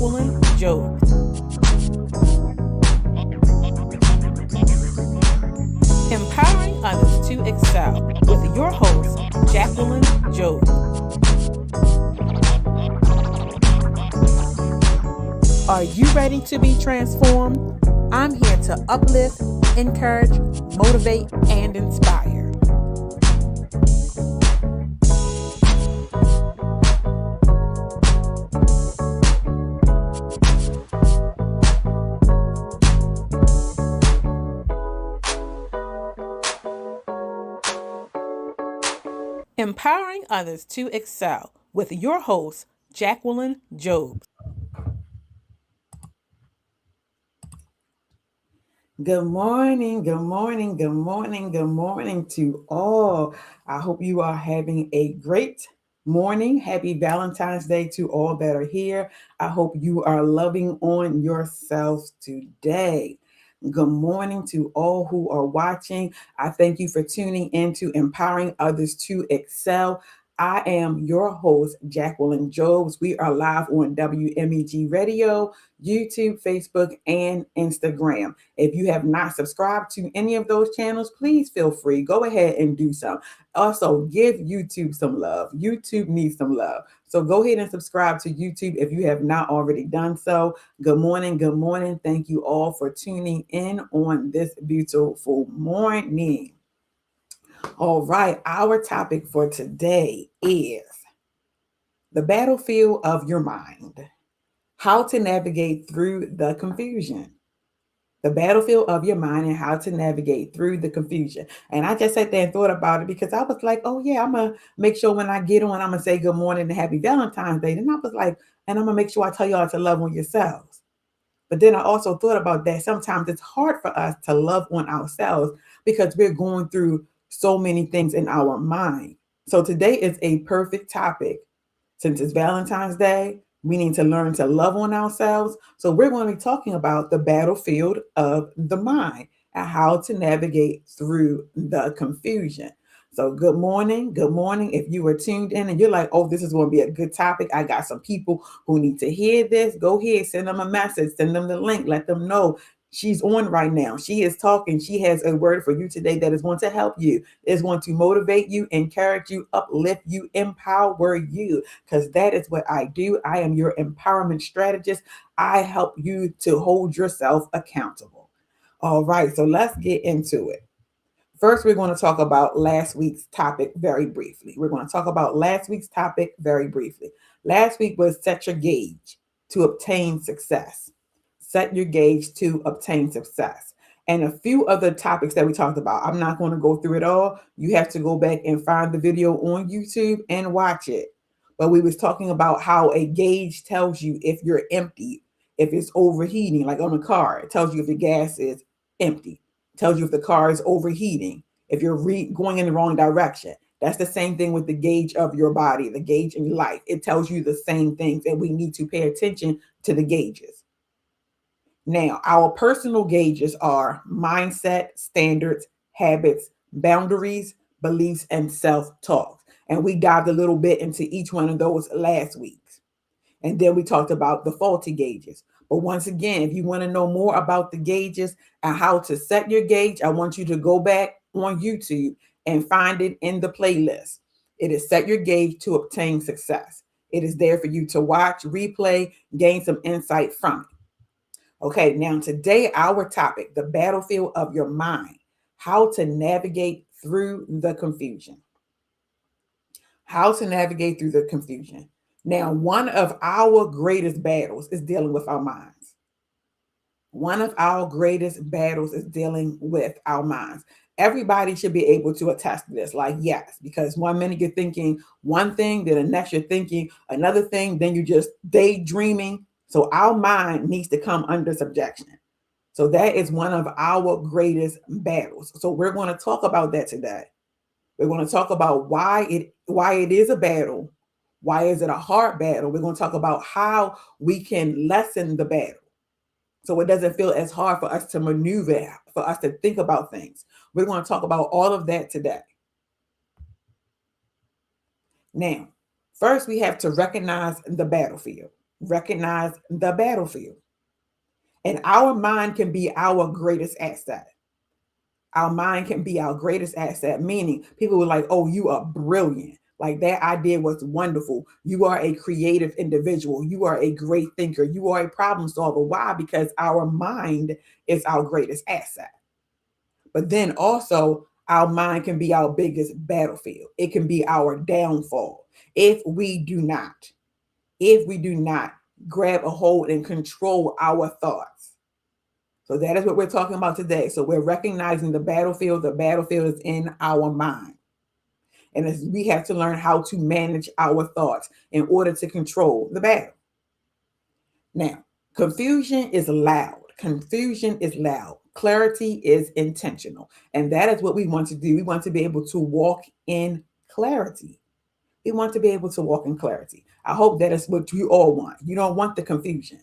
Jacqueline Job. Empowering others to excel with your host, Jacqueline Job. Are you ready to be transformed? I'm here to uplift, encourage, motivate, and inspire. Empowering others to excel with your host, Jacqueline Job. Good morning, good morning, good morning, good morning to all. I hope you are having a great morning. Happy Valentine's Day to all that are here. I hope you are loving on yourselves today. Good morning to all who are watching. I thank you for tuning in to Empowering Others to Excel. I am your host, Jacqueline Jobs. We are live on WMEG Radio, YouTube, Facebook, and Instagram. If you have not subscribed to any of those channels, please feel free. Go ahead and do so. Also, give YouTube some love. YouTube needs some love. So go ahead and subscribe to YouTube if you have not already done so. Good morning. Good morning. Thank you all for tuning in on this beautiful morning. All right. Our topic for today is the battlefield of your mind. How to navigate through the confusion. The battlefield of your mind and how to navigate through the confusion. And I just sat there and thought about it because I was like, oh yeah, I'm going to make sure when I get on, I'm going to say good morning and happy Valentine's Day. And I was like, and I'm going to make sure I tell y'all to love on yourselves. But then I also thought about that. Sometimes it's hard for us to love on ourselves because we're going through so many things in our mind. So today is a perfect topic. Since it's Valentine's Day, we need to learn to love on ourselves. So we're going to be talking about the battlefield of the mind and how to navigate through the confusion. So good morning. Good morning. If you were tuned in and you're like, oh, this is going to be a good topic. I got some people who need to hear this. Go ahead, send them a message, send them the link, let them know she's on right now. She is talking. She has a word for you today that is going to help you. Is going to motivate you, encourage you, uplift you, empower you, because that is what I do. I am your empowerment strategist. I help you to hold yourself accountable. All right, so let's get into it. First, we're going to talk about last week's topic very briefly. Last week was set your gauge to obtain success. Set your gauge to obtain success. And a few other topics that we talked about. I'm not going to go through it all. You have to go back and find the video on YouTube and watch it. But we was talking about how a gauge tells you if you're empty, if it's overheating, like on a car. It tells you if the gas is empty. It tells you if the car is overheating, if you're going in the wrong direction. That's the same thing with the gauge of your body, the gauge in your life. It tells you the same things, and we need to pay attention to the gauges. Now, our personal gauges are mindset, standards, habits, boundaries, beliefs, and self-talk. And we dived a little bit into each one of those last week. And then we talked about the faulty gauges. But once again, if you want to know more about the gauges and how to set your gauge, I want you to go back on YouTube and find it in the playlist. It is Set Your Gauge to Obtain Success. It is there for you to watch, replay, gain some insight from it. Okay, now today, our topic, the battlefield of your mind, how to navigate through the confusion. How to navigate through the confusion. Now, one of our greatest battles is dealing with our minds. One of our greatest battles is dealing with our minds. Everybody should be able to attest to this. Like, yes, because one minute you're thinking one thing, then the next you're thinking another thing, then you're just daydreaming. So our mind needs to come under subjection. So that is one of our greatest battles. So we're going to talk about that today. We're going to talk about why it is a battle. Why is it a hard battle? We're going to talk about how we can lessen the battle so it doesn't feel as hard for us to maneuver, for us to think about things. We're going to talk about all of that today. Now, first we have to recognize the battlefield. recognize the battlefield. And our mind can be our greatest asset. Our mind can be our greatest asset, meaning people were like, oh, you are brilliant. Like that idea was wonderful. You are a creative individual. You are a great thinker. You are a problem solver. Why? Because our mind is our greatest asset. But then also, our mind can be our biggest battlefield. It can be our downfall if we do not grab a hold and control our thoughts. So that is what we're talking about today. So we're recognizing the battlefield. The battlefield is in our mind. And we have to learn how to manage our thoughts in order to control the battle. Now, confusion is loud. Confusion is loud. Clarity is intentional. And that is what we want to do. We want to be able to walk in clarity. We want to be able to walk in clarity. I hope that is what you all want. You don't want the confusion.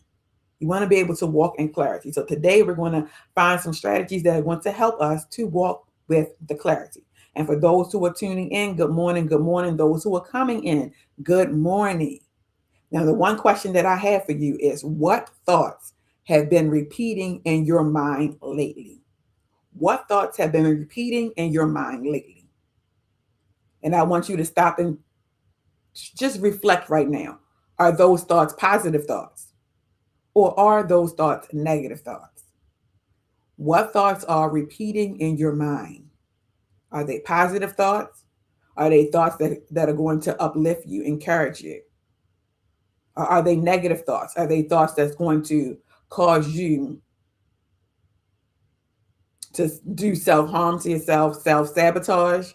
You want to be able to walk in clarity. So today we're going to find some strategies that are going to help us to walk with the clarity. And for those who are tuning in, good morning, good morning. Those who are coming in, good morning. Now, the one question that I have for you is, what thoughts have been repeating in your mind lately? What thoughts have been repeating in your mind lately? And I want you to stop and just reflect right now. Are those thoughts positive thoughts? Or are those thoughts negative thoughts? What thoughts are repeating in your mind? Are they positive thoughts? Are they thoughts that are going to uplift you, encourage you? Or are they negative thoughts? Are they thoughts that's going to cause you to do self-harm to yourself, self-sabotage?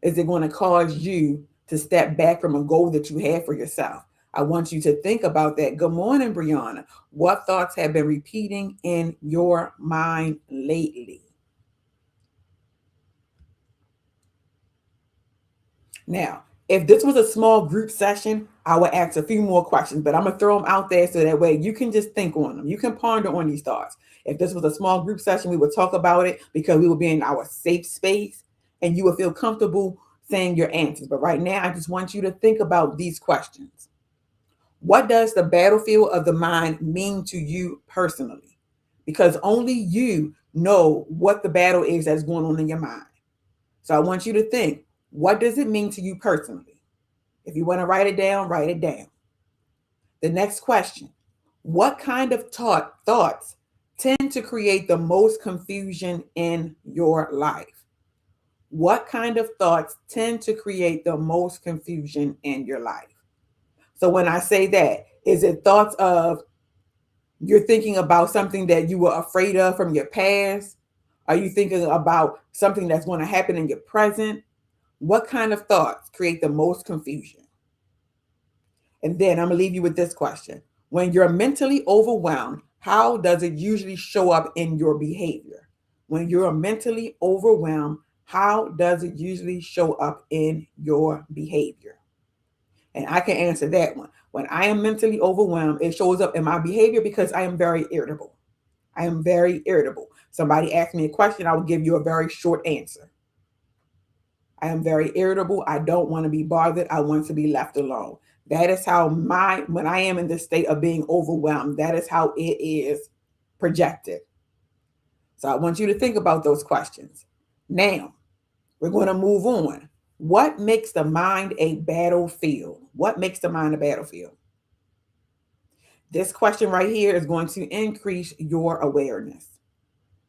Is it going to cause you to step back from a goal that you have for yourself? I want you to think about that. Good morning, Brianna. What thoughts have been repeating in your mind lately? Now, if this was a small group session, I would ask a few more questions, but I'm going to throw them out there so that way you can just think on them. You can ponder on these thoughts. If this was a small group session, we would talk about it because we would be in our safe space and you would feel comfortable saying your answers. But right now, I just want you to think about these questions. What does the battlefield of the mind mean to you personally? Because only you know what the battle is that's going on in your mind. So I want you to think, what does it mean to you personally? If you want to write it down, write it down. The next question, what kind of thoughts tend to create the most confusion in your life? What kind of thoughts tend to create the most confusion in your life? So when I say that, is it thoughts of you're thinking about something that you were afraid of from your past? Are you thinking about something that's going to happen in your present? What kind of thoughts create the most confusion? And then I'm going to leave you with this question. When you're mentally overwhelmed, how does it usually show up in your behavior? When you're mentally overwhelmed, how does it usually show up in your behavior? And I can answer that one. When I am mentally overwhelmed, it shows up in my behavior because I am very irritable. I am very irritable. Somebody asks me a question, I will give you a very short answer. I am very irritable. I don't want to be bothered. I want to be left alone. That is how when I am in this state of being overwhelmed, that is how it is projected. So I want you to think about those questions. Now, we're going to move on. What makes the mind a battlefield? What makes the mind a battlefield? This question right here is going to increase your awareness.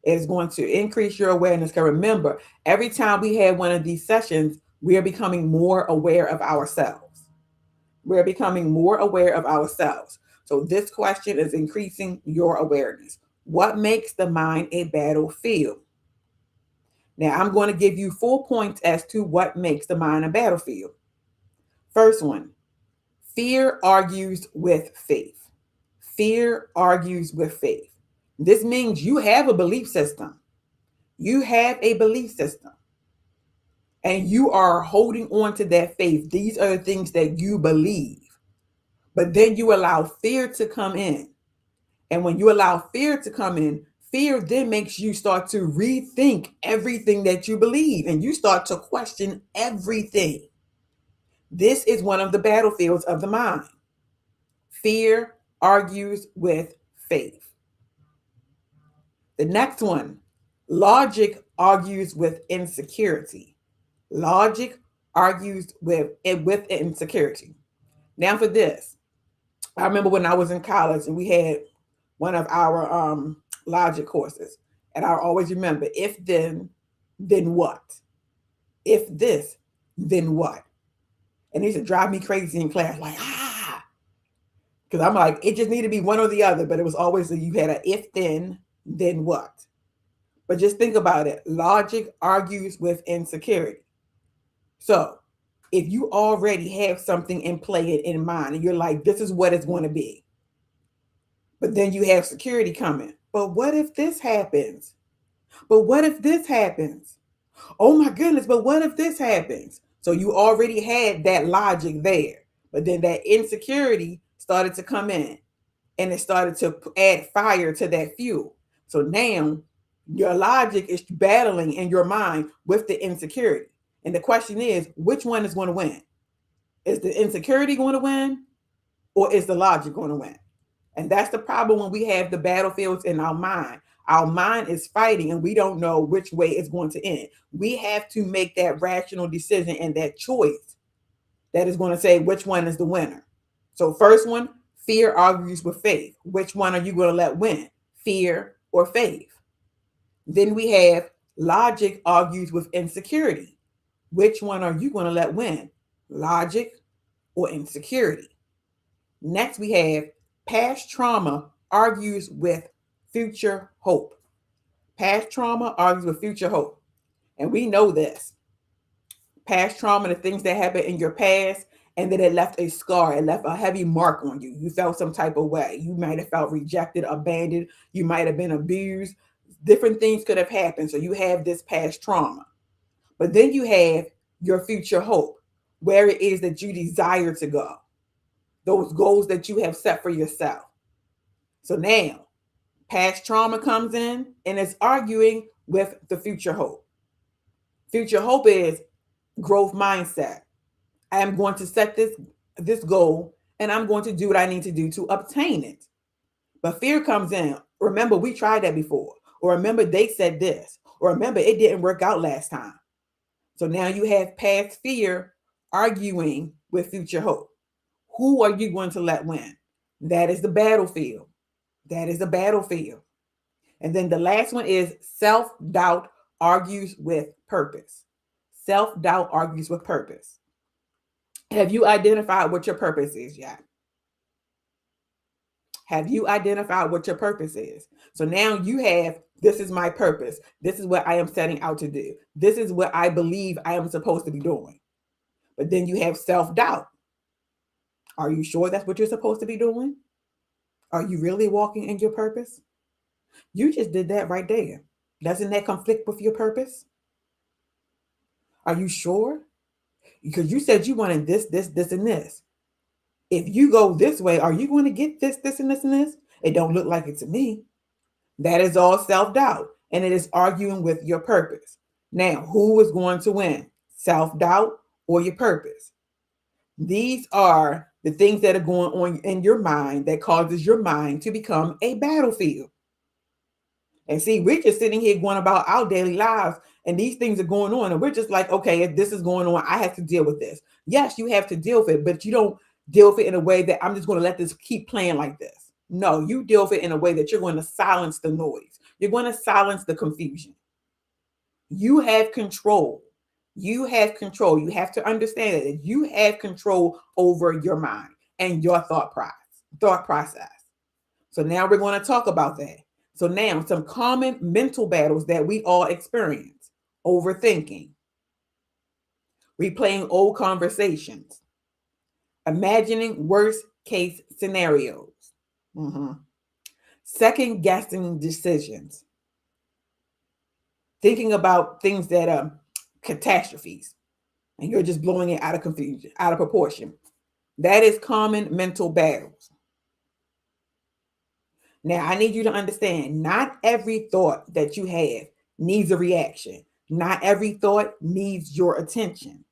It's going to increase your awareness. Because remember, every time we have one of these sessions, we are becoming more aware of ourselves. We're becoming more aware of ourselves. So this question is increasing your awareness. What makes the mind a battlefield? Now, I'm going to give you 4 points as to what makes the mind a battlefield. First one, fear argues with faith. Fear argues with faith. This means you have a belief system. You have a belief system. And you are holding on to that faith. These are the things that you believe. But then you allow fear to come in. And when you allow fear to come in, fear then makes you start to rethink everything that you believe. And you start to question everything. This is one of the battlefields of the mind. Fear argues with faith. The next one, logic argues with insecurity. Logic argues with insecurity. Now for this, I remember when I was in college and we had one of our logic courses, and I always remember, if then what? If this, then what? And it used to drive me crazy in class, like because I'm like, it just needed to be one or the other, but it was always you had a if then what? But just think about it. Logic argues with insecurity. So if you already have something in play in mind and you're like, this is what it's going to be, but then you have security coming. But what if this happens? But what if this happens? Oh my goodness, but what if this happens? So you already had that logic there, but then that insecurity started to come in and it started to add fire to that fuel. So now your logic is battling in your mind with the insecurity. And the question is, which one is going to win? Is the insecurity going to win, or is the logic going to win? And that's the problem when we have the battlefields in our mind. Our mind is fighting and we don't know which way it's going to end. We have to make that rational decision and that choice that is going to say which one is the winner. So first one, fear argues with faith. Which one are you going to let win? Fear or faith? Then we have logic argues with insecurity. Which one are you going to let win? Logic or insecurity? Next, we have past trauma argues with future hope. Past trauma argues with future hope. And we know this. Past trauma, the things that happened in your past, and then it left a scar. It left a heavy mark on you. You felt some type of way. You might have felt rejected, abandoned. You might have been abused. Different things could have happened. So you have this past trauma. But then you have your future hope, where it is that you desire to go. Those goals that you have set for yourself. So now, past trauma comes in and it's arguing with the future hope. Future hope is growth mindset. I am going to set this goal and I'm going to do what I need to do to obtain it. But fear comes in. Remember, we tried that before. Or remember, they said this. Or remember, it didn't work out last time. So now you have past fear arguing with future hope. Who are you going to let win? That is the battlefield. That is the battlefield. And then the last one is self-doubt argues with purpose. Self-doubt argues with purpose. Have you identified what your purpose is yet? Have you identified what your purpose is? So now you have, this is my purpose. This is what I am setting out to do. This is what I believe I am supposed to be doing. But then you have self-doubt. Are you sure that's what you're supposed to be doing? Are you really walking in your purpose? You just did that right there. Doesn't that conflict with your purpose? Are you sure? Because you said you wanted this, and this. If you go this way, are you going to get this, and this, and this? It don't look like it to me. That is all self-doubt. And it is arguing with your purpose. Now, who is going to win? Self-doubt or your purpose? These are the things that are going on in your mind that causes your mind to become a battlefield. And see, we're just sitting here going about our daily lives and these things are going on. And we're just like, okay, if this is going on, I have to deal with this. Yes, you have to deal with it, but you don't deal with it in a way that I'm just going to let this keep playing like this. No, you deal with it in a way that you're going to silence the noise. You're going to silence the confusion. You have control. You have control. You have to understand that you have control over your mind and your thought process. So now we're going to talk about that. So now some common mental battles that we all experience: overthinking, replaying old conversations, imagining worst case scenarios, second guessing decisions, thinking about things that are catastrophes and you're just blowing it out of confusion, out of proportion. That is common mental battles. Now, I need you to understand, not every thought that you have needs a reaction. Not every thought needs your attention.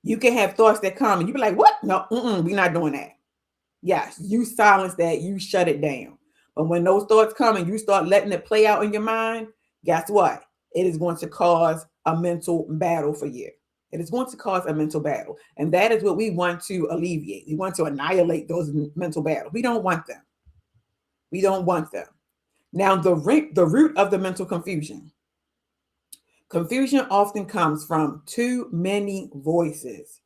You can have thoughts that come and you be like, what? No, we're not doing that. Yes, you silence that, you shut it down. But when those thoughts come and you start letting it play out in your mind, guess what? It is going to cause a mental battle for you. It is going to cause a mental battle. And that is what we want to alleviate. We want to annihilate those mental battles. We don't want them. We don't want them. Now, the root of the mental confusion. Confusion often comes from too many voices.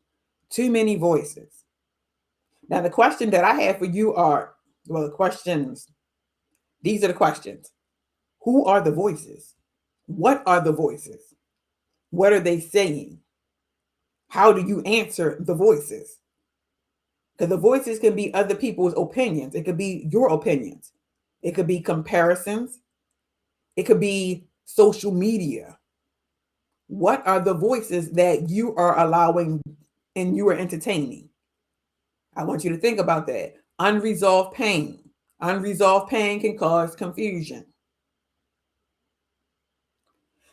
Too many voices. Now, the question that I have for you are, well, the questions, these are the questions. Who are the voices? What are the voices? What are they saying? How do you answer the voices? Because the voices can be other people's opinions. It could be your opinions. It could be comparisons. It could be social media. What are the voices that you are allowing and you are entertaining? I want you to think about that. Unresolved pain. Unresolved pain can cause confusion.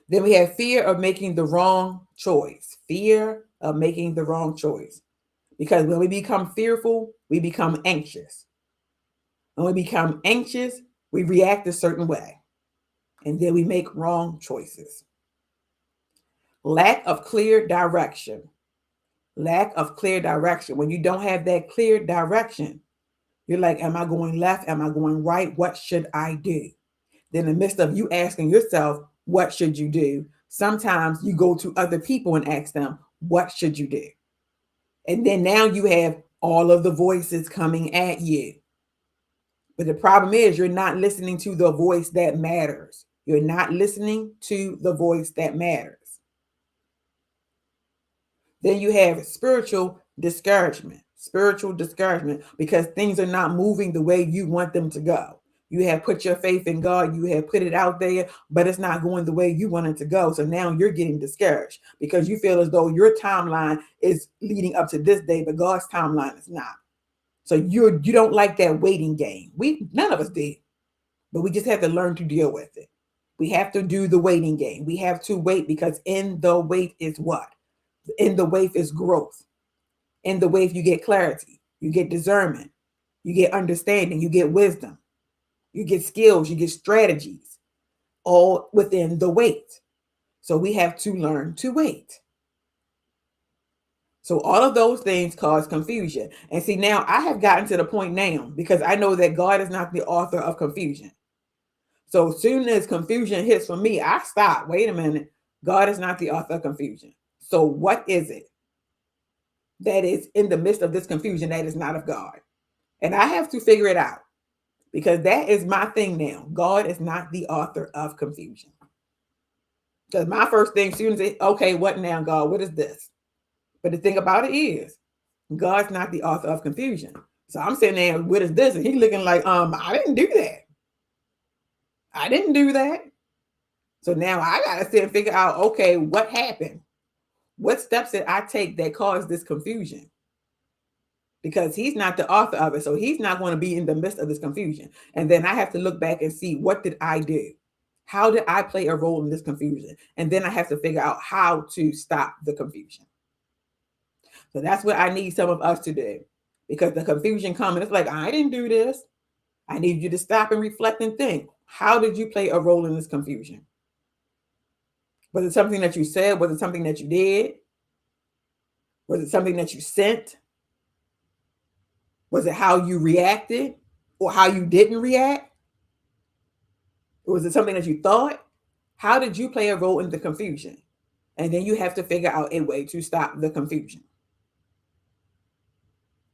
Then we have fear of making the wrong choice. Fear of making the wrong choice. Because when we become fearful, we become anxious. When we become anxious, we react a certain way. And then we make wrong choices. Lack of clear direction. Lack of clear direction. When you don't have that clear direction, you're like, am I going left? Am I going right? What should I do? Then in the midst of you asking yourself, what should you do? Sometimes you go to other people and ask them, what should you do? And then now you have all of the voices coming at you. But the problem is you're not listening to the voice that matters. You're not listening to the voice that matters. Then you have spiritual discouragement because things are not moving the way you want them to go. You have put your faith in God, you have put it out there, but it's not going the way you want it to go. So now you're getting discouraged because you feel as though your timeline is leading up to this day, but God's timeline is not. So you don't like that waiting game. None of us did, but we just have to learn to deal with it. We have to do the waiting game. We have to wait because in the wait is what? In the wait is growth. In the wait, you get clarity, you get discernment, you get understanding, you get wisdom, you get skills, you get strategies, all within the wait. So we have to learn to wait. So all of those things cause confusion. And see, now I have gotten to the point now because I know that God is not the author of confusion. So as soon as confusion hits for me, I stop. Wait a minute. God is not the author of confusion. So what is it that is in the midst of this confusion that is not of God? And I have to figure it out because that is my thing now. God is not the author of confusion. Because my first thing, soon as okay, what now, God? What is this? But the thing about it is, God's not the author of confusion. So I'm sitting there, what is this? And he's looking like, I didn't do that. I didn't do that. So now I gotta sit and figure out, okay, what happened? What steps did I take that caused this confusion? Because he's not the author of it. So he's not going to be in the midst of this confusion. And then I have to look back and see, what did I do? How did I play a role in this confusion? And then I have to figure out how to stop the confusion. So that's what I need some of us to do. Because the confusion comes and it's like, I didn't do this. I need you to stop and reflect and think, how did you play a role in this confusion? Was it something that you said? Was it something that you did? Was it something that you sent? Was it how you reacted or how you didn't react? Or was it something that you thought? How did you play a role in the confusion? And then you have to figure out a way to stop the confusion.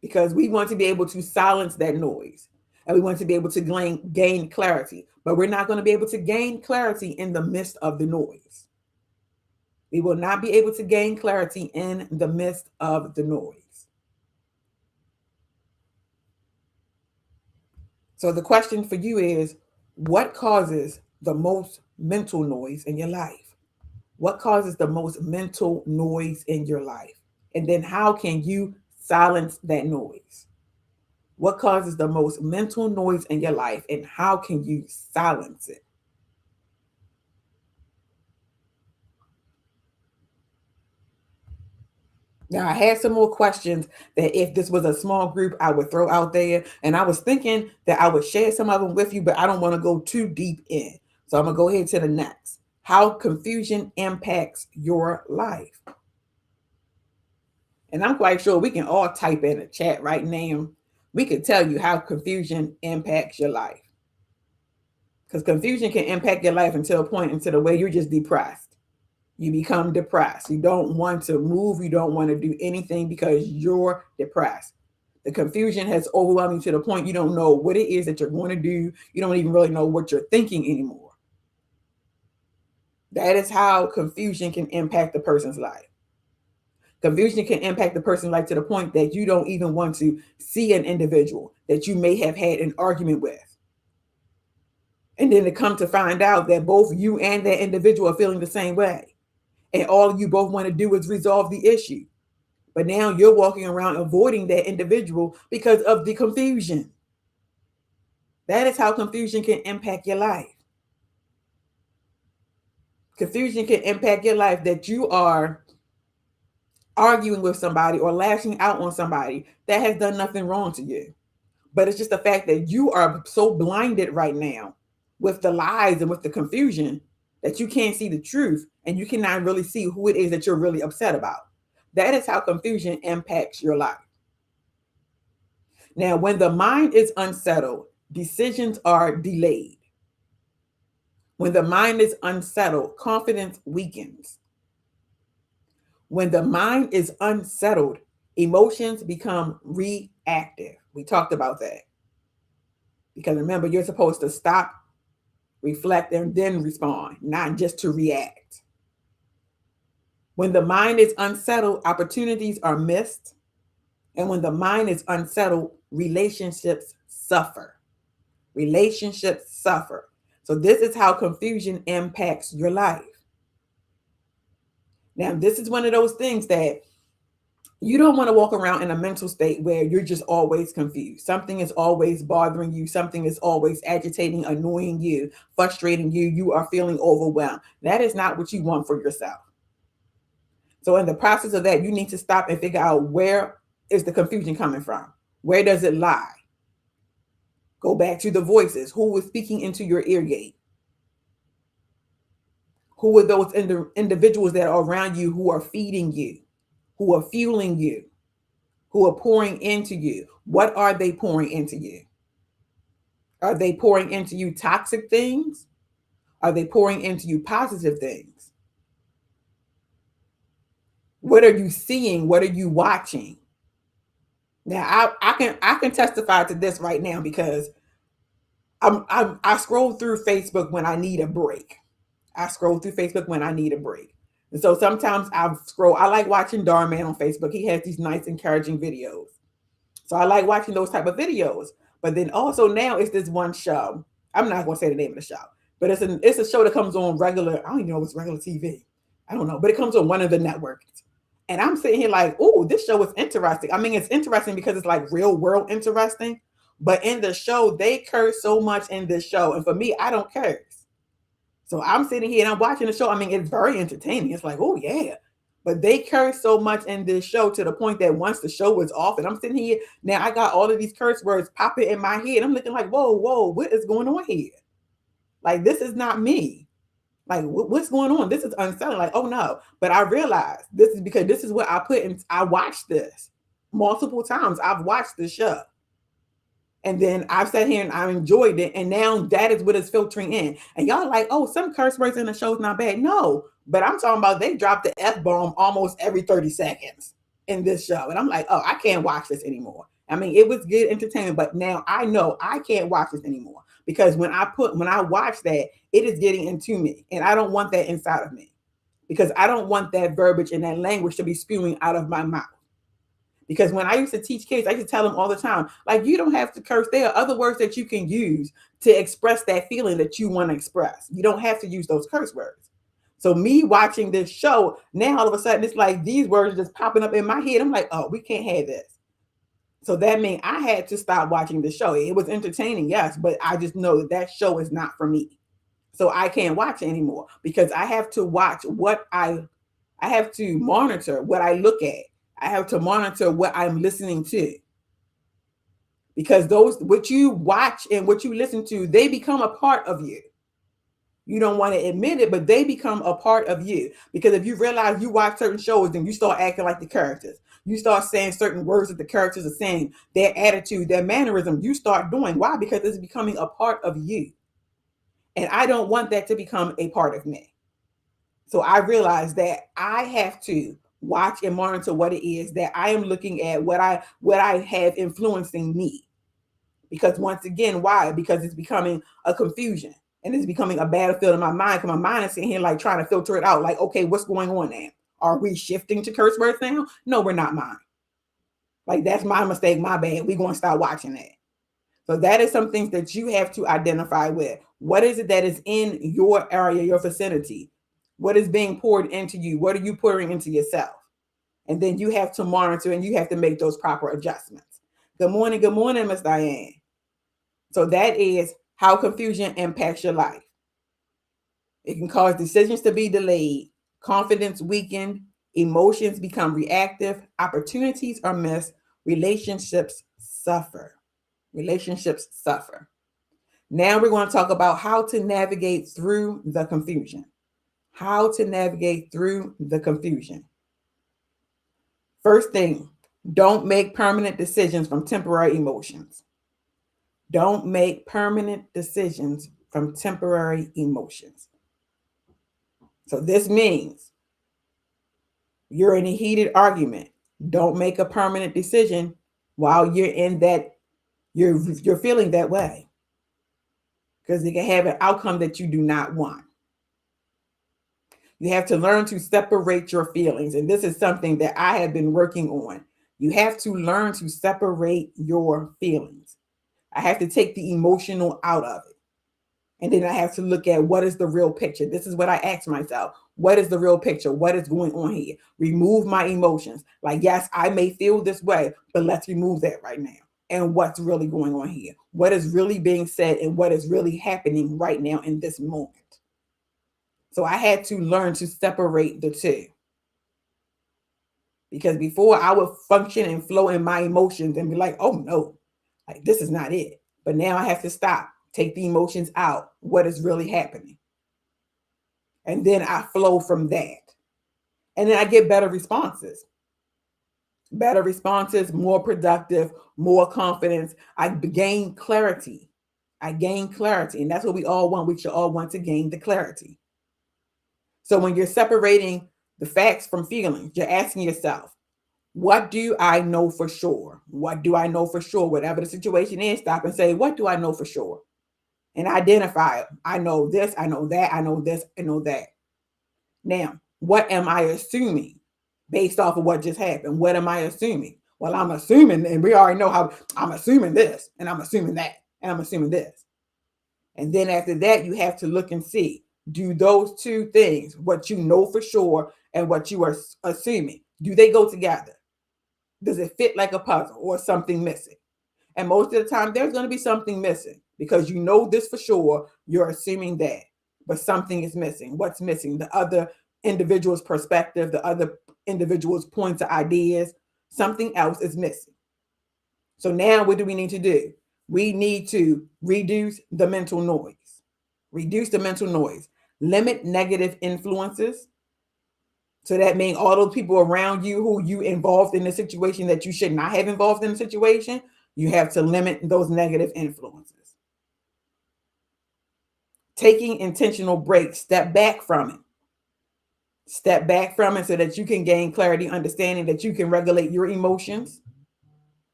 Because we want to be able to silence that noise. And we want to be able to gain clarity. But we're not going to be able to gain clarity in the midst of the noise. We will not be able to gain clarity in the midst of the noise. So the question for you is, what causes the most mental noise in your life? What causes the most mental noise in your life? And then how can you silence that noise? What causes the most mental noise in your life and how can you silence it? Now, I had some more questions that if this was a small group, I would throw out there. And I was thinking that I would share some of them with you, but I don't want to go too deep in. So I'm going to go ahead to the next. How confusion impacts your life. And I'm quite sure we can all type in a chat right now. We can tell you how confusion impacts your life. Because confusion can impact your life until a point, until the way you're just depressed. You become depressed. You don't want to move. You don't want to do anything because you're depressed. The confusion has overwhelmed you to the point you don't know what it is that you're going to do. You don't even really know what you're thinking anymore. That is how confusion can impact the person's life. Confusion can impact the person's life to the point that you don't even want to see an individual that you may have had an argument with. And then to come to find out that both you and that individual are feeling the same way. And all you both want to do is resolve the issue. But now you're walking around avoiding that individual because of the confusion. That is how confusion can impact your life. Confusion can impact your life that you are arguing with somebody or lashing out on somebody that has done nothing wrong to you. But it's just the fact that you are so blinded right now with the lies and with the confusion that you can't see the truth and you cannot really see who it is that you're really upset about. That is how confusion impacts your life. Now, when the mind is unsettled, decisions are delayed. When the mind is unsettled, confidence weakens. When the mind is unsettled, emotions become reactive. We talked about that. Because remember, you're supposed to stop, reflect, and then respond, not just to react. When the mind is unsettled, opportunities are missed. And when the mind is unsettled, relationships suffer. Relationships suffer. So this is how confusion impacts your life. Now, this is one of those things that you don't want to walk around in a mental state where you're just always confused. Something is always bothering you. Something is always agitating, annoying you, frustrating you. You are feeling overwhelmed. That is not what you want for yourself. So in the process of that, you need to stop and figure out, where is the confusion coming from? Where does it lie? Go back to the voices. Who was speaking into your ear gate? Who are those individuals that are around you who are feeding you, who are fueling you, who are pouring into you? What are they pouring into you? Are they pouring into you toxic things? Are they pouring into you positive things? What are you seeing? What are you watching? Now, I can testify to this right now because I scroll through Facebook when I need a break. I scroll through Facebook when I need a break. And so sometimes I like watching Darman on Facebook. He has these nice, encouraging videos. So I like watching those type of videos. But then also now it's this one show. I'm not going to say the name of the show, but it's a show that comes on regular. I don't even know if it's regular TV. I don't know, but it comes on one of the networks. And I'm sitting here like, oh, this show is interesting. I mean, it's interesting because it's like real world interesting. But in the show, they curse so much in this show. And for me, I don't curse. So I'm sitting here and I'm watching the show. I mean, it's very entertaining. It's like, oh, yeah. But they curse so much in this show to the point that once the show was off and I'm sitting here, now I got all of these curse words popping in my head. I'm looking like, whoa, what is going on here? Like, this is not me. Like, what's going on? This is unsettling. Like, oh no. But I realized this is because this is what I put in. I watched this multiple times. I've watched the show. And then I've sat here and I enjoyed it. And now that is what is filtering in. And y'all are like, oh, some curse words in the show is not bad. No, but I'm talking about they drop the F-bomb almost every 30 seconds in this show. And I'm like, oh, I can't watch this anymore. I mean, it was good entertainment, but now I know I can't watch this anymore because when I watch that, it is getting into me and I don't want that inside of me because I don't want that verbiage and that language to be spewing out of my mouth. Because when I used to teach kids, I used to tell them all the time, like, you don't have to curse. There are other words that you can use to express that feeling that you want to express. You don't have to use those curse words. So me watching this show, now all of a sudden, it's like these words are just popping up in my head. I'm like, oh, we can't have this. So that means I had to stop watching the show. It was entertaining, yes, but I just know that show is not for me. So I can't watch it anymore because I have to watch I have to monitor what I look at. I have to monitor what I'm listening to. Because what you watch and what you listen to, they become a part of you. You don't want to admit it, but they become a part of you. Because if you realize you watch certain shows, then you start acting like the characters. You start saying certain words that the characters are saying, their attitude, their mannerism, you start doing. Why? Because it's becoming a part of you. And I don't want that to become a part of me. So I realized that I have to watch and monitor what it is that I am looking at, what I have influencing me. Because once again, why? Because it's becoming a confusion and it's becoming a battlefield in my mind. Because my mind is sitting here like trying to filter it out. Like, okay, what's going on now? Are we shifting to curse words now? No, we're not mine. Like, that's my mistake, my bad. We're going to start watching that. So that is some things that you have to identify with. What is it that is in your area, your vicinity? What is being poured into you? What are you pouring into yourself? And then you have to monitor and you have to make those proper adjustments. Good morning, Miss Diane. So that is how confusion impacts your life. It can cause decisions to be delayed, confidence weakened, emotions become reactive, opportunities are missed, relationships suffer. Relationships suffer. Now we're going to talk about how to navigate through the confusion. How to navigate through the confusion. First thing, don't make permanent decisions from temporary emotions. Don't make permanent decisions from temporary emotions. So this means you're in a heated argument. Don't make a permanent decision while you're in that, you're feeling that way. Because it can have an outcome that you do not want. You have to learn to separate your feelings. And this is something that I have been working on. You have to learn to separate your feelings. I have to take the emotional out of it. And then I have to look at what is the real picture. This is what I ask myself. What is the real picture? What is going on here? Remove my emotions. Like, yes, I may feel this way, but let's remove that right now. And what's really going on here? What is really being said and what is really happening right now in this moment? So I had to learn to separate the two. Because before I would function and flow in my emotions and be like, oh no, like this is not it. But now I have to stop, take the emotions out, what is really happening. And then I flow from that. And then I get better responses. Better responses, more productive, more confidence. I gain clarity. And that's what we all want. We should all want to gain the clarity. So when you're separating the facts from feelings, you're asking yourself, what do I know for sure? What do I know for sure? Whatever the situation is, stop and say, what do I know for sure? And identify it. I know this, I know that, I know this, I know that. Now, what am I assuming based off of what just happened? What am I assuming? Well, I'm assuming, and we already know how I'm assuming this, and I'm assuming that, and I'm assuming this. And then after that, you have to look and see, do those two things, what you know for sure and what you are assuming, do they go together? Does it fit like a puzzle or something missing? And most of the time, there's going to be something missing because you know this for sure. You're assuming that, but something is missing. What's missing? The other individual's perspective, the other individual's points of ideas, something else is missing. So now what do we need to do? We need to reduce the mental noise. Reduce the mental noise. Limit negative influences. So that means all those people around you who you involved in the situation that you should not have involved in the situation, you have to limit those negative influences. Taking intentional breaks, step back from it. Step back from it so that you can gain clarity, understanding that you can regulate your emotions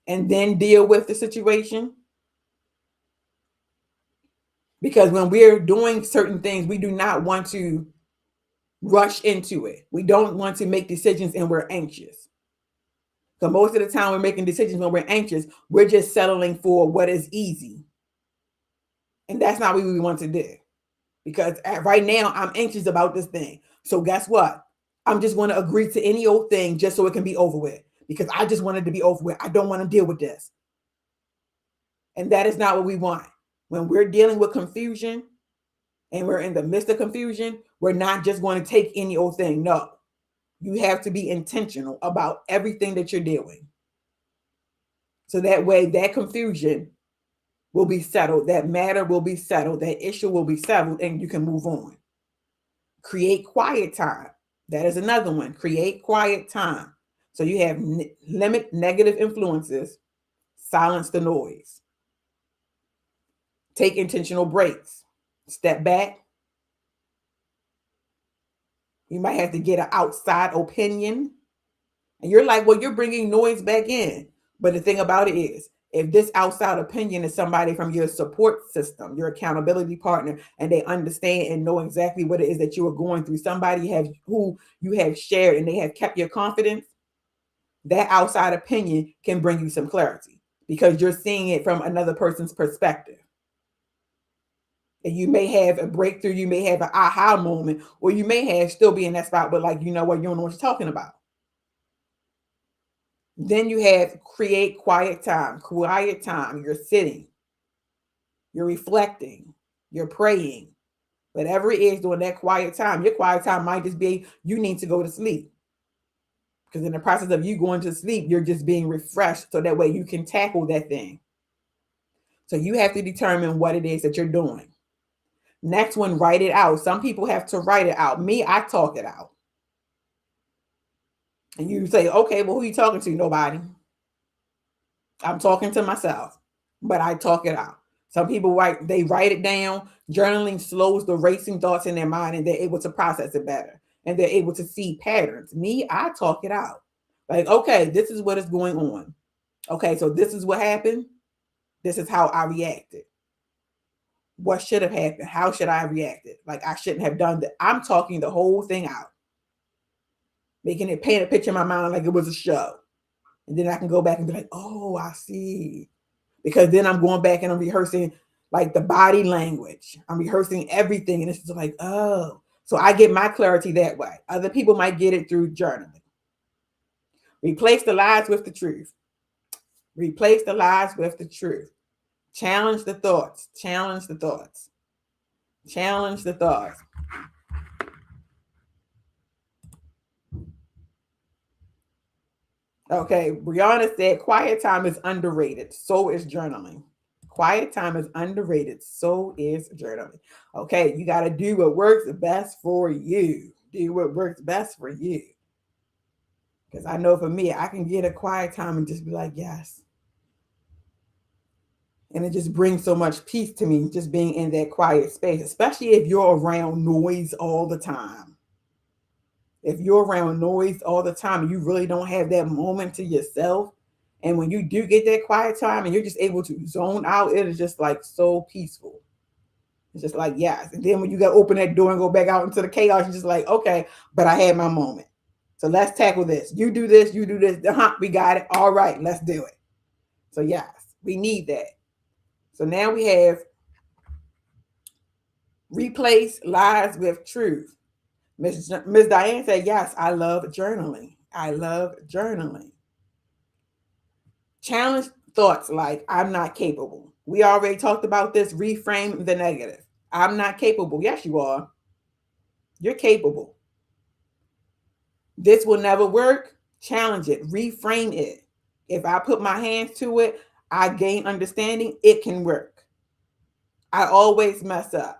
and then deal with the situation. Because when we're doing certain things, we do not want to rush into it. We don't want to make decisions and we're anxious. So most of the time we're making decisions when we're anxious, we're just settling for what is easy. And that's not what we want to do. Because right now I'm anxious about this thing. So guess what? I'm just going to agree to any old thing just so it can be over with. Because I just want it to be over with. I don't want to deal with this. And that is not what we want. When we're dealing with confusion and we're in the midst of confusion, we're not just going to take any old thing. No. You have to be intentional about everything that you're doing. So that way, that confusion will be settled, that matter will be settled, that issue will be settled, and you can move on. Create quiet time. That is another one. Create quiet time. So you have limit negative influences, silence the noise. Take intentional breaks. Step back. You might have to get an outside opinion. And you're like, well, you're bringing noise back in. But the thing about it is, if this outside opinion is somebody from your support system, your accountability partner, and they understand and know exactly what it is that you are going through, somebody who you have shared and they have kept your confidence, that outside opinion can bring you some clarity because you're seeing it from another person's perspective. And you may have a breakthrough, you may have an aha moment, or you may have still be in that spot, but like, you know what, you don't know what you're talking about. Then you have create quiet time. Quiet time. You're sitting, you're reflecting, you're praying. Whatever it is during that quiet time, your quiet time might just be you need to go to sleep. Because in the process of you going to sleep, you're just being refreshed so that way you can tackle that thing. So you have to determine what it is that you're doing. Next one, write it out. Some people have to write it out. Me, I talk it out. And you say, okay, well, who are you talking to? Nobody. I'm talking to myself, but I talk it out. Some people write it down. Journaling slows the racing thoughts in their mind and they're able to process it better. And they're able to see patterns. Me, I talk it out. Like, okay, this is what is going on. Okay, so this is what happened. This is how I reacted. What should have happened? How should I have reacted? Like, I shouldn't have done that. I'm talking the whole thing out. Making it paint a picture in my mind like it was a show. And then I can go back and be like, oh, I see. Because then I'm going back and I'm rehearsing like the body language. I'm rehearsing everything. And it's just like, oh. So I get my clarity that way. Other people might get it through journaling. Replace the lies with the truth. Replace the lies with the truth. Challenge the thoughts. Challenge the thoughts. Challenge the thoughts. Okay, Brianna said quiet time is underrated. So is journaling. Quiet time is underrated. So is journaling. Okay, you got to do what works best for you. Do what works best for you. Because I know for me, I can get a quiet time and just be like, yes. And it just brings so much peace to me, just being in that quiet space, especially if you're around noise all the time. If you're around noise all the time and you really don't have that moment to yourself, and when you do get that quiet time and you're just able to zone out, it is just like so peaceful. It's just like, yes. And then when you got to open that door and go back out into the chaos, you're just like, okay, but I had my moment. So let's tackle this. You do this, you do this. We got it. All right, let's do it. So yes, we need that. So now we have replace lies with truth. Miss Diane said, yes, I love journaling. I love journaling. Challenge thoughts like, I'm not capable. We already talked about this. Reframe the negative. I'm not capable. Yes, you are. You're capable. This will never work. Challenge it. Reframe it. If I put my hands to it, I gain understanding. It can work. I always mess up.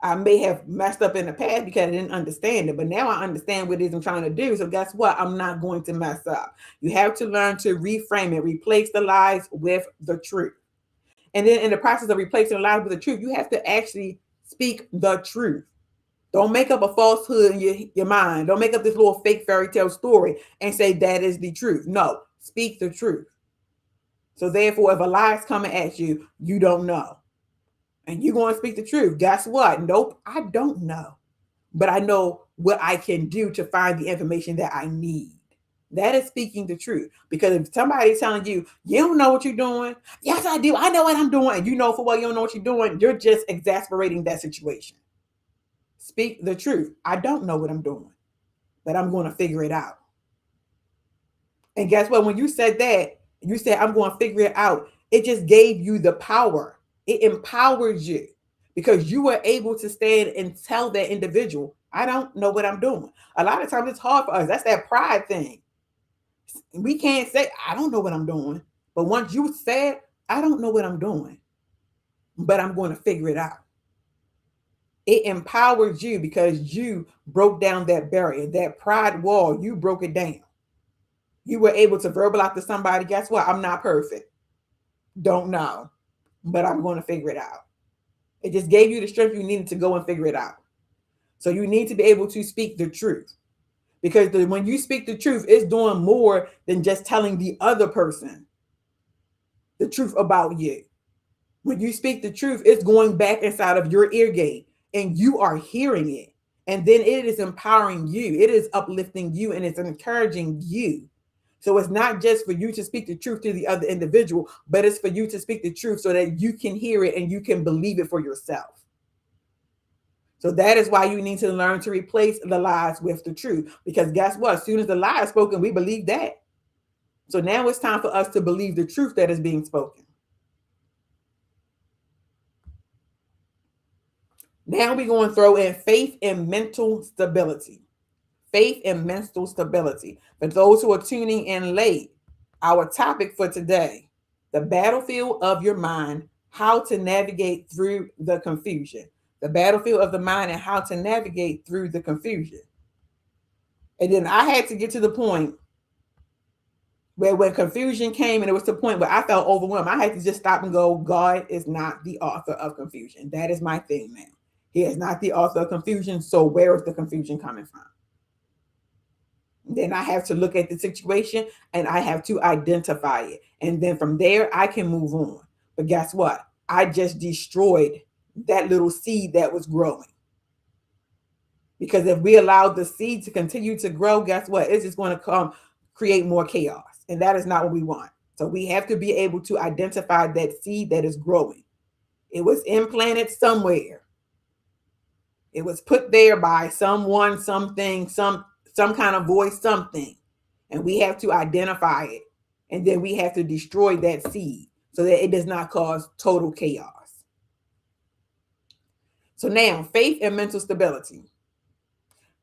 I may have messed up in the past because I didn't understand it, but now I understand what it is I'm trying to do. So guess what? I'm not going to mess up. You have to learn to reframe it, replace the lies with the truth. And then in the process of replacing the lies with the truth, you have to actually speak the truth. Don't make up a falsehood in your mind. Don't make up this little fake fairy tale story and say that is the truth. No, speak the truth. So therefore, if a lie is coming at you, you don't know. And you're going to speak the truth. Guess what? Nope, I don't know. But I know what I can do to find the information that I need. That is speaking the truth. Because if somebody's telling you, you don't know what you're doing. Yes, I do. I know what I'm doing. And you know for what you don't know what you're doing. You're just exasperating that situation. Speak the truth. I don't know what I'm doing, but I'm going to figure it out. And guess what? When you said that, you said, I'm going to figure it out. It just gave you the power. It empowers you because you were able to stand and tell that individual, I don't know what I'm doing. A lot of times it's hard for us. That's that pride thing. We can't say, I don't know what I'm doing. But once you said, I don't know what I'm doing, but I'm going to figure it out. It empowers you because you broke down that barrier, that pride wall. You broke it down. You were able to verbalize to somebody, guess what? I'm not perfect. Don't know, but I'm going to figure it out. It just gave you the strength you needed to go and figure it out. So you need to be able to speak the truth. Because when you speak the truth, it's doing more than just telling the other person the truth about you. When you speak the truth, it's going back inside of your ear gate and you are hearing it. And then it is empowering you. It is uplifting you and it's encouraging you. So it's not just for you to speak the truth to the other individual, but it's for you to speak the truth so that you can hear it and you can believe it for yourself. So that is why you need to learn to replace the lies with the truth. Because guess what? As soon as the lie is spoken, we believe that. So now it's time for us to believe the truth that is being spoken. Now we're going to throw in faith and mental stability. Faith and mental stability. For those who are tuning in late, our topic for today, the battlefield of your mind, how to navigate through the confusion. The battlefield of the mind and how to navigate through the confusion. And then I had to get to the point where when confusion came and it was to the point where I felt overwhelmed, I had to just stop and go, God is not the author of confusion. That is my thing now. He is not the author of confusion. So where is the confusion coming from? Then I have to look at the situation and I have to identify it. And then from there, I can move on. But guess what? I just destroyed that little seed that was growing. Because if we allow the seed to continue to grow, guess what? It's just going to create more chaos. And that is not what we want. So we have to be able to identify that seed that is growing. It was implanted somewhere. It was put there by someone, something, some kind of voice, something. And we have to identify it. And then we have to destroy that seed so that it does not cause total chaos. So now, faith and mental stability.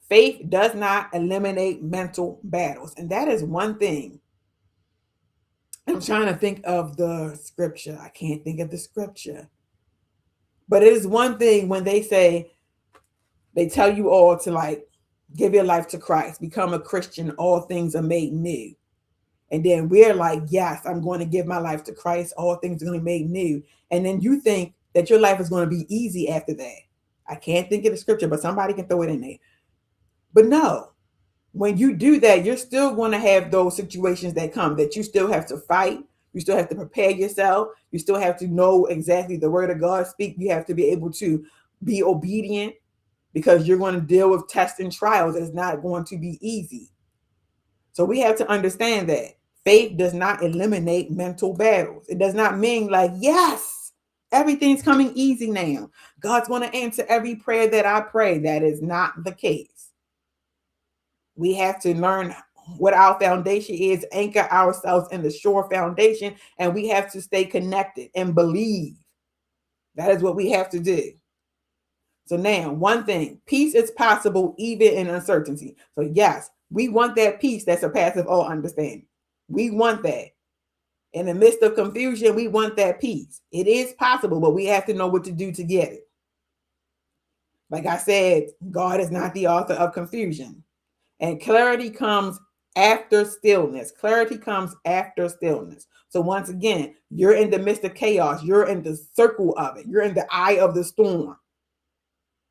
Faith does not eliminate mental battles. And that is one thing. I'm trying to think of the scripture. I can't think of the scripture. But it is one thing when they say, they tell you all to like give your life to Christ, become a Christian, all things are made new. And then we're like, yes, I'm going to give my life to Christ. All things are going to be made new. And then you think that your life is going to be easy after that. I can't think of the scripture, but somebody can throw it in there. But no, when you do that, you're still going to have those situations that come that you still have to fight. You still have to prepare yourself. You still have to know exactly the word of God speak. You have to be able to be obedient because you're going to deal with tests and trials. It's not going to be easy. So we have to understand that faith does not eliminate mental battles. It does not mean like, yes, everything's coming easy now. God's going to answer every prayer that I pray. That is not the case. We have to learn what our foundation is, anchor ourselves in the sure foundation, and we have to stay connected and believe. That is what we have to do. So now, one thing, peace is possible even in uncertainty. So yes, we want that peace that surpasses all understanding. We want that. In the midst of confusion, we want that peace. It is possible, but we have to know what to do to get it. Like I said, God is not the author of confusion. And clarity comes after stillness. Clarity comes after stillness. So once again, you're in the midst of chaos. You're in the circle of it. You're in the eye of the storm.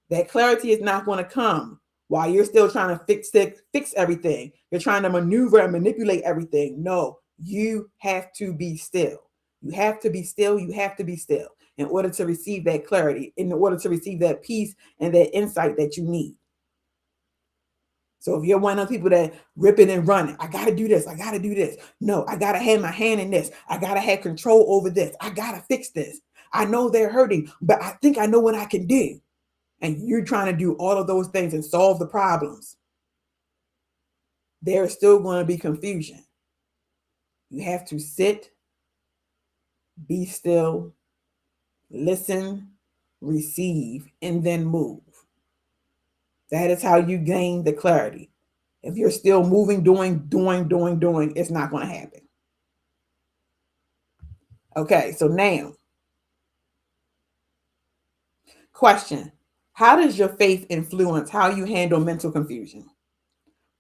That clarity is not going to come while you're still trying to fix everything. You're trying to maneuver and manipulate everything. No, you have to be still. You have to be still. You have to be still in order to receive that clarity, in order to receive that peace and that insight that you need. So if you're one of those people that ripping and running, I got to do this. I got to do this. No, I got to have my hand in this. I got to have control over this. I got to fix this. I know they're hurting, but I think I know what I can do. And you're trying to do all of those things and solve the problems. There's still going to be confusion. You have to sit, be still, listen, receive, and then move. That is how you gain the clarity. If you're still moving, doing, it's not going to happen. Okay, so now, question. How does your faith influence how you handle mental confusion?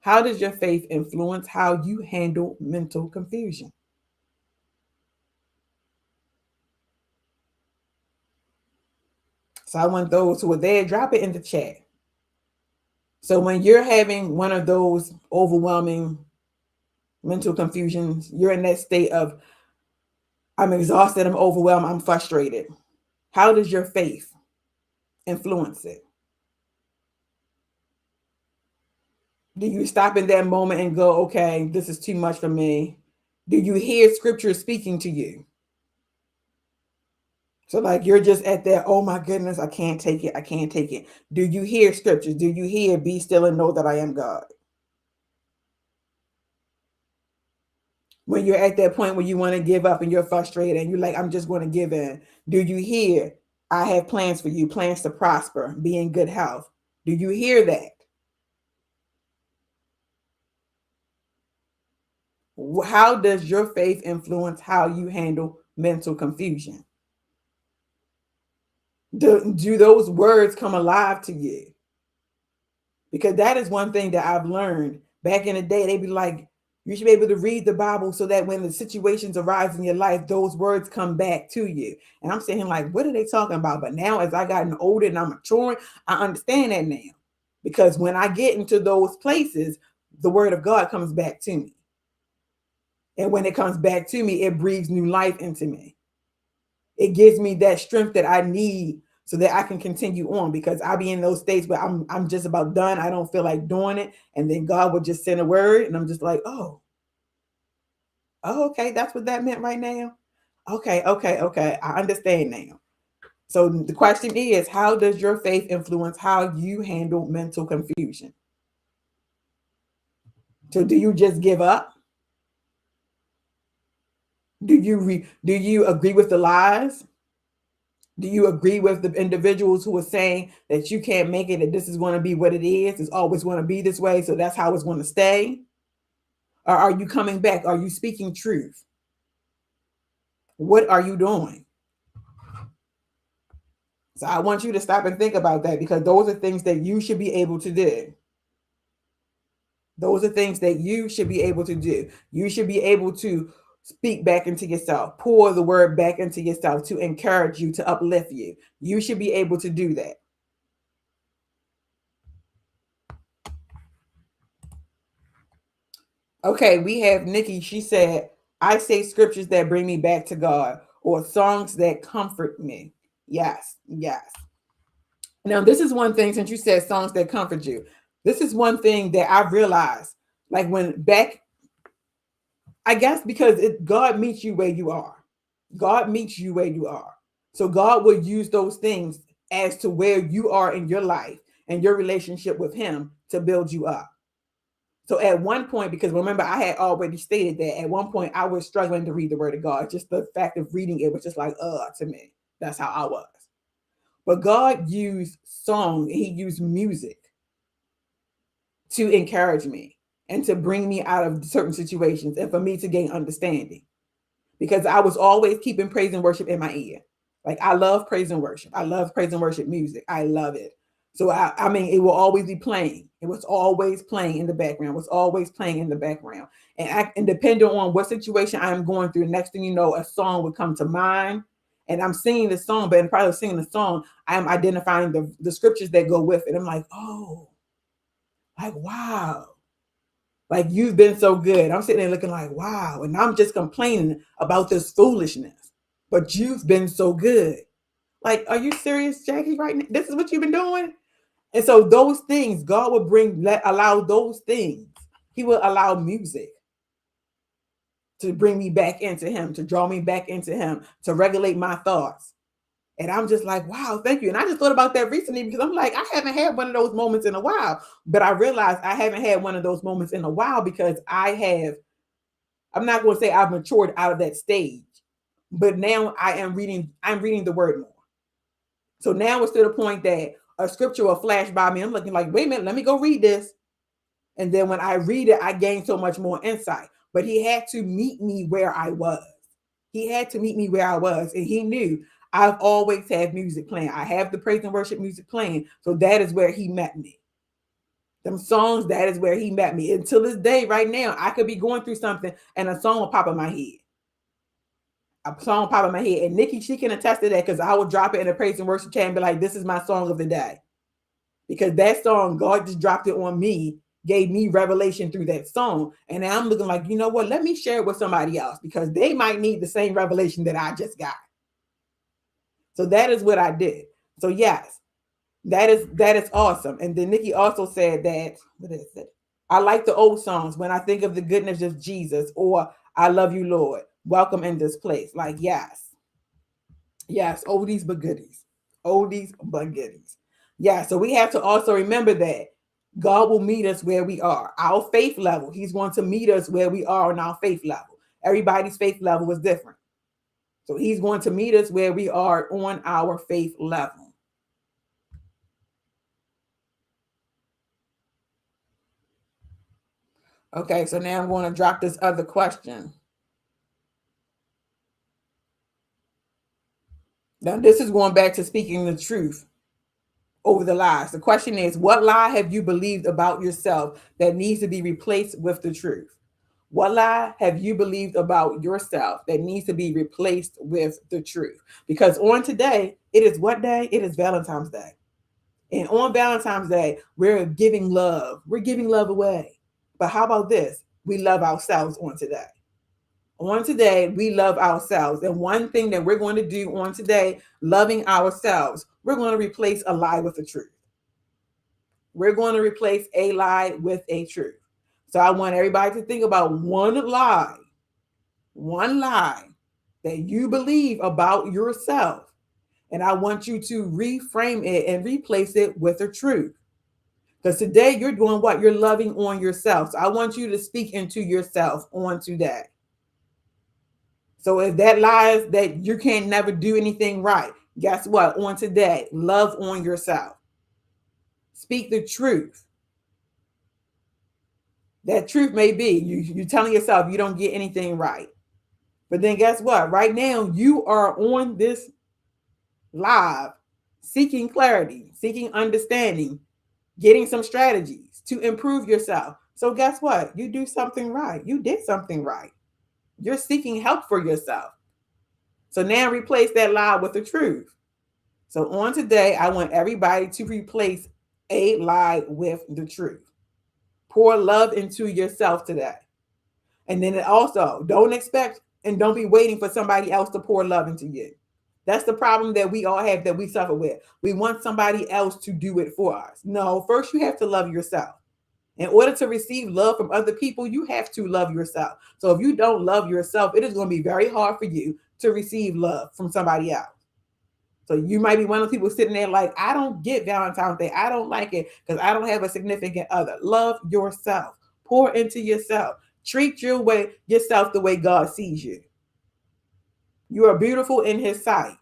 How does your faith influence how you handle mental confusion? So I want those who are there, drop it in the chat. So when you're having one of those overwhelming mental confusions, you're in that state of, I'm exhausted, I'm overwhelmed, I'm frustrated. How does your faith influence it? Do you stop in that moment and go, okay, this is too much for me? Do you hear scripture speaking to you? So like you're just at that, oh my goodness, I can't take it. I can't take it. Do you hear scriptures? Do you hear be still and know that I am God? When you're at that point where you want to give up and you're frustrated and you're like, I'm just going to give in. Do you hear, I have plans for you, plans to prosper, be in good health? Do you hear that? How does your faith influence how you handle mental confusion? Do those words come alive to you? Because that is one thing that I've learned. Back in the day, they'd be like, you should be able to read the Bible so that when the situations arise in your life, those words come back to you. And I'm saying, like, what are they talking about? But now, as I gotten older and I'm maturing, I understand that now. Because when I get into those places, the word of God comes back to me. And when it comes back to me, it breathes new life into me. It gives me that strength that I need so that I can continue on, because I be in those states where I'm just about done. I don't feel like doing it. And then God will just send a word and I'm just like, oh, okay, that's what that meant right now. Okay. I understand now. So the question is, how does your faith influence how you handle mental confusion? So do you just give up? Do you agree with the lies? Do you agree with the individuals who are saying that you can't make it, that this is going to be what it is, it's always going to be this way, so that's how it's going to stay? Or are you coming back? Are you speaking truth? What are you doing? So I want you to stop and think about that, because those are things that you should be able to do. Those are things that you should be able to do. You should be able to speak back into yourself, pour the word back into yourself to encourage you, to uplift you. You should be able to do that. Okay, we have Nikki. She said, I say scriptures that bring me back to God, or songs that comfort me. Yes. Now, this is one thing, since you said songs that comfort you, this is one thing that I realized, like when back, I guess because God meets you where you are. God meets you where you are. So God will use those things as to where you are in your life and your relationship with him to build you up. So at one point, because remember, I had already stated that at one point I was struggling to read the word of God. Just the fact of reading it was just like, to me. That's how I was. But God used song, he used music to encourage me and to bring me out of certain situations and for me to gain understanding. Because I was always keeping praise and worship in my ear. Like I love praise and worship. I love praise and worship music. I love it. So I mean, it will always be playing. It was always playing in the background. It was always playing in the background. And depending on what situation I am going through, next thing you know, a song would come to mind. And I'm singing the song, but in probably singing the song, I am identifying the scriptures that go with it. I'm like, oh, like wow. Like you've been so good. I'm sitting there looking like, wow. And I'm just complaining about this foolishness. But you've been so good. Like, are you serious, Jackie, right now? This is what you've been doing? And so those things, God will allow those things. He will allow music to bring me back into him, to draw me back into him, to regulate my thoughts. And I'm just like, wow, thank you. And I just thought about that recently, because I'm like, I haven't had one of those moments in a while. But I realized I haven't had one of those moments in a while because I'm not going to say I've matured out of that stage, but now I'm reading the word more. So now it's to the point that, a scripture will flash by me. I'm looking like, wait a minute, let me go read this. And then when I read it, I gain so much more insight. But he had to meet me where I was. He had to meet me where I was. And he knew I've always had music playing. I have the praise and worship music playing. So that is where he met me. Them songs, that is where he met me. Until this day, right now, I could be going through something and a song will pop in my head. A song pop in my head. And Nikki, she can attest to that because I will drop it in a praise and worship chat and be like, this is my song of the day. Because that song, God just dropped it on me, gave me revelation through that song. And now I'm looking like, you know what? Let me share it with somebody else because they might need the same revelation that I just got. So that is what I did. So yes, that is awesome. And then Nikki also said that, what is it? I like the old songs when I think of the goodness of Jesus, or I love you, Lord. Welcome in this place. Like, yes, oldies but goodies. Oldies but goodies. Yeah, so we have to also remember that God will meet us where we are. Our faith level, he's going to meet us where we are on our faith level. Everybody's faith level is different. So he's going to meet us where we are on our faith level. Okay, so now I'm going to drop this other question. Now, this is going back to speaking the truth over the lies. The question is, what lie have you believed about yourself that needs to be replaced with the truth? What lie have you believed about yourself that needs to be replaced with the truth? Because on today, it is what day? It is Valentine's Day. And on Valentine's Day, we're giving love. We're giving love away. But how about this? We love ourselves on today. On today, we love ourselves. And one thing that we're going to do on today, loving ourselves, we're going to replace a lie with a truth. We're going to replace a lie with a truth. So I want everybody to think about one lie that you believe about yourself. And I want you to reframe it and replace it with a truth. Because today you're doing what? You're loving on yourself. So I want you to speak into yourself on today. So if that lies that you can't never do anything right, guess what? On today, love on yourself. Speak the truth. That truth may be you telling yourself you don't get anything right. But then guess what? Right now, you are on this live seeking clarity, seeking understanding, getting some strategies to improve yourself. So guess what? You do something right. You did something right. You're seeking help for yourself. So now replace that lie with the truth. So on today, I want everybody to replace a lie with the truth. Pour love into yourself today. And then also, don't expect and don't be waiting for somebody else to pour love into you. That's the problem that we all have, that we suffer with. We want somebody else to do it for us. No, first you have to love yourself. In order to receive love from other people, you have to love yourself. So if you don't love yourself, it is going to be very hard for you to receive love from somebody else. So you might be one of the people sitting there like, I don't get Valentine's Day. I don't like it because I don't have a significant other. Love yourself. Pour into yourself. Treat yourself the way God sees you. You are beautiful in his sight.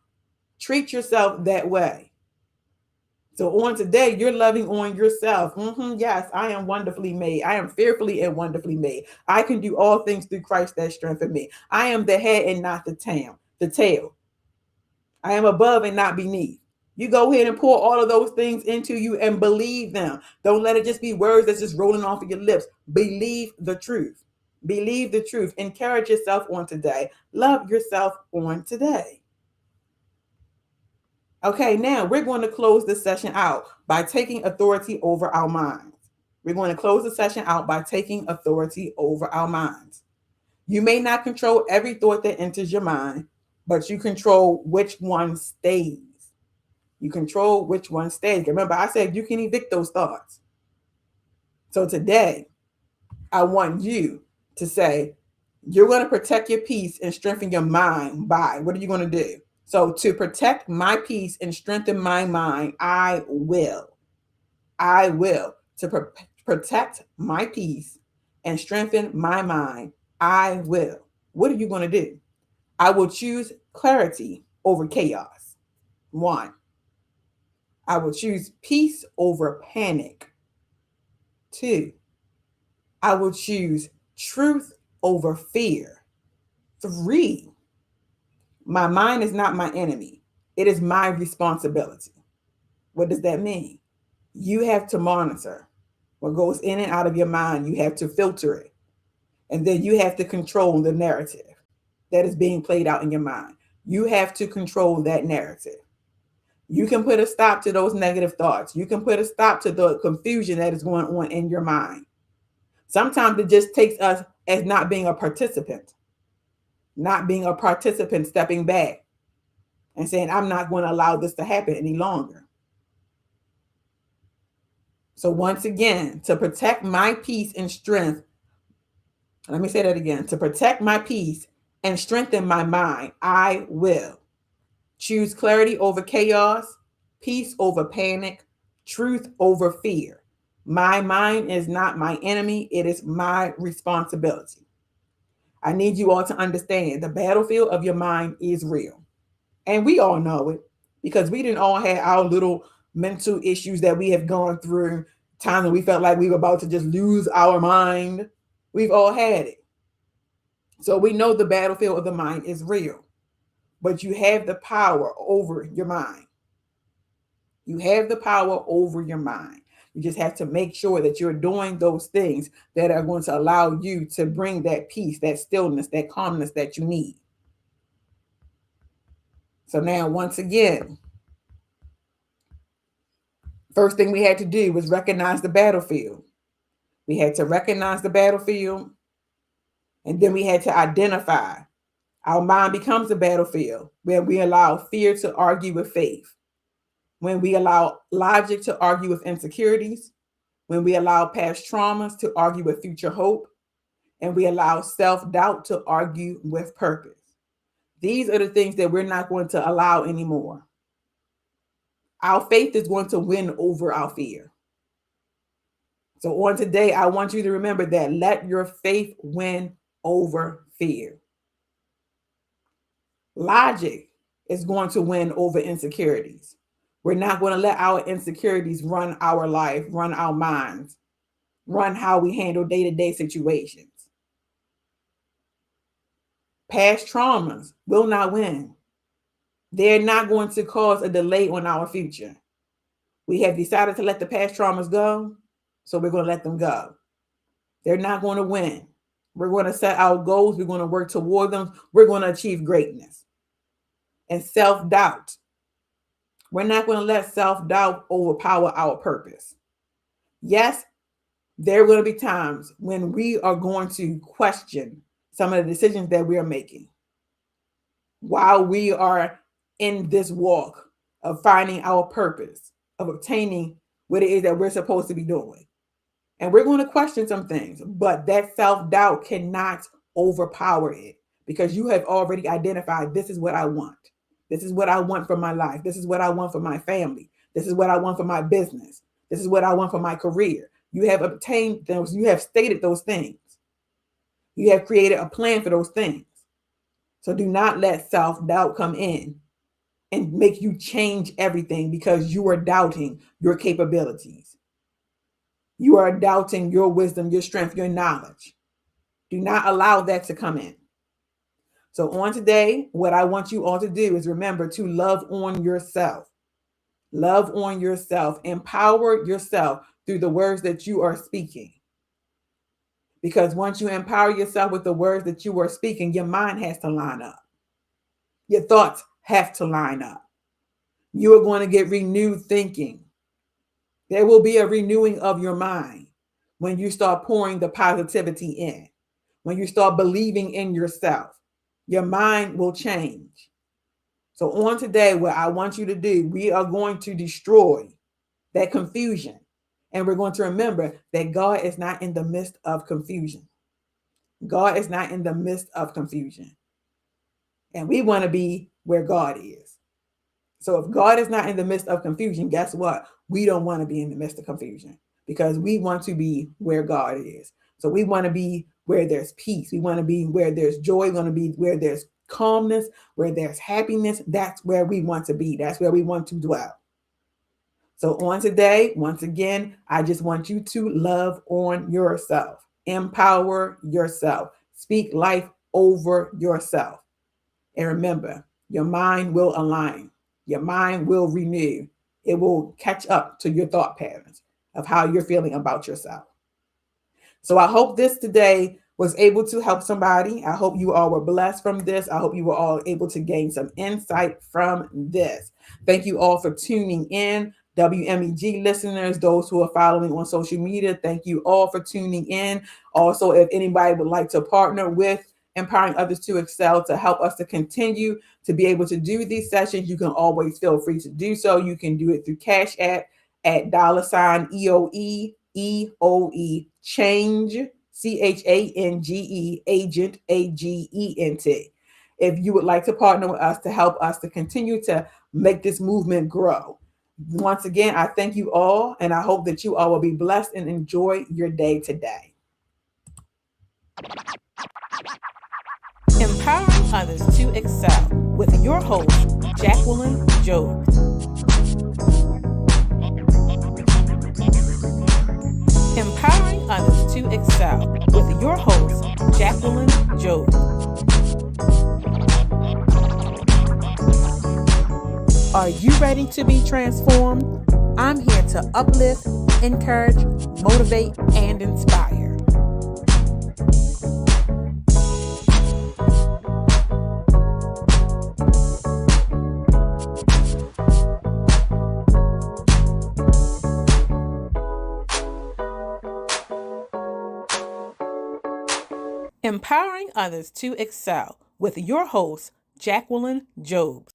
Treat yourself that way. So on today, you're loving on yourself. Yes, I am wonderfully made. I am fearfully and wonderfully made. I can do all things through Christ that strengthens me. I am the head and not the tail. I am above and not beneath. You go ahead and pour all of those things into you and believe them. Don't let it just be words that's just rolling off of your lips. Believe the truth. Believe the truth. Encourage yourself on today. Love yourself on today. Okay, now we're going to close this session out by taking authority over our minds. We're going to close the session out by taking authority over our minds. You may not control every thought that enters your mind, but you control which one stays. You control which one stays. Remember, I said you can evict those thoughts. So today, I want you to say, you're going to protect your peace and strengthen your mind by, what are you going to do? So to protect my peace and strengthen my mind, I will. To protect my peace and strengthen my mind, I will. What are you going to do? I will choose clarity over chaos. 1. I will choose peace over panic. 2, I will choose truth over fear. 3, my mind is not my enemy. It is my responsibility. What does that mean? You have to monitor what goes in and out of your mind. You have to filter it. And then you have to control the narrative that is being played out in your mind. You have to control that narrative. You can put a stop to those negative thoughts. You can put a stop to the confusion that is going on in your mind. Sometimes it just takes us as not being a participant, stepping back and saying, I'm not going to allow this to happen any longer. So once again, to protect my peace and strength, let me say that again, to protect my peace and strengthen my mind, I will choose clarity over chaos, peace over panic, truth over fear. My mind is not my enemy. It is my responsibility. I need you all to understand the battlefield of your mind is real. And we all know it because we didn't all have our little mental issues that we have gone through, times when we felt like we were about to just lose our mind. We've all had it. So we know the battlefield of the mind is real, but you have the power over your mind. You have the power over your mind. You just have to make sure that you're doing those things that are going to allow you to bring that peace, that stillness, that calmness that you need. So now, once again, first thing we had to do was recognize the battlefield. We had to recognize the battlefield, and then we had to identify. Our mind becomes a battlefield where we allow fear to argue with faith, when we allow logic to argue with insecurities, when we allow past traumas to argue with future hope, and we allow self-doubt to argue with purpose. These are the things that we're not going to allow anymore. Our faith is going to win over our fear. So on today, I want you to remember that. Let your faith win over fear. Logic is going to win over insecurities. We're not going to let our insecurities run our life, run our minds, run how we handle day-to-day situations. Past traumas will not win. They're not going to cause a delay on our future. We have decided to let the past traumas go, so we're going to let them go. They're not going to win. We're going to set our goals. We're going to work toward them. We're going to achieve greatness. And self-doubt. We're not going to let self-doubt overpower our purpose. Yes, there are going to be times when we are going to question some of the decisions that we are making while we are in this walk of finding our purpose, of obtaining what it is that we're supposed to be doing. And we're going to question some things, but that self-doubt cannot overpower it because you have already identified, this is what I want. This is what I want for my life. This is what I want for my family. This is what I want for my business. This is what I want for my career. You have obtained those. You have stated those things. You have created a plan for those things. So do not let self-doubt come in and make you change everything because you are doubting your capabilities. You are doubting your wisdom, your strength, your knowledge. Do not allow that to come in. So on today, what I want you all to do is remember to love on yourself. Love on yourself. Empower yourself through the words that you are speaking. Because once you empower yourself with the words that you are speaking, your mind has to line up. Your thoughts have to line up. You are going to get renewed thinking. There will be a renewing of your mind when you start pouring the positivity in. When you start believing in yourself, your mind will change. So on today, what I want you to do, we are going to destroy that confusion. And we're going to remember that God is not in the midst of confusion. God is not in the midst of confusion. And we want to be where God is. So if God is not in the midst of confusion, guess what? We don't want to be in the midst of confusion because we want to be where God is. So we want to be where there's peace. We want to be where there's joy. We want to be where there's calmness, where there's happiness. That's where we want to be. That's where we want to dwell. So on today, once again, I just want you to love on yourself, empower yourself, speak life over yourself. And remember, your mind will align, your mind will renew, it will catch up to your thought patterns of how you're feeling about yourself. So I hope this today was able to help somebody. I hope you all were blessed from this. I hope you were all able to gain some insight from this. Thank you all for tuning in. WMEG listeners, those who are following on social media, thank you all for tuning in. Also, if anybody would like to partner with Empowering Others to Excel to help us to continue to be able to do these sessions, you can always feel free to do so. You can do it through Cash App at $EOE change CHANGE agent AGENT. If you would like to partner with us to help us to continue to make this movement grow. Once again, I thank you all, and I hope that you all will be blessed and enjoy your day today. Empowering Others to Excel with your host, Jacqueline Job. Empowering Others to Excel with your host, Jacqueline Job. Are you ready to be transformed? I'm here to uplift, encourage, motivate, and inspire. Empowering Others to Excel with your host, Jacqueline Job.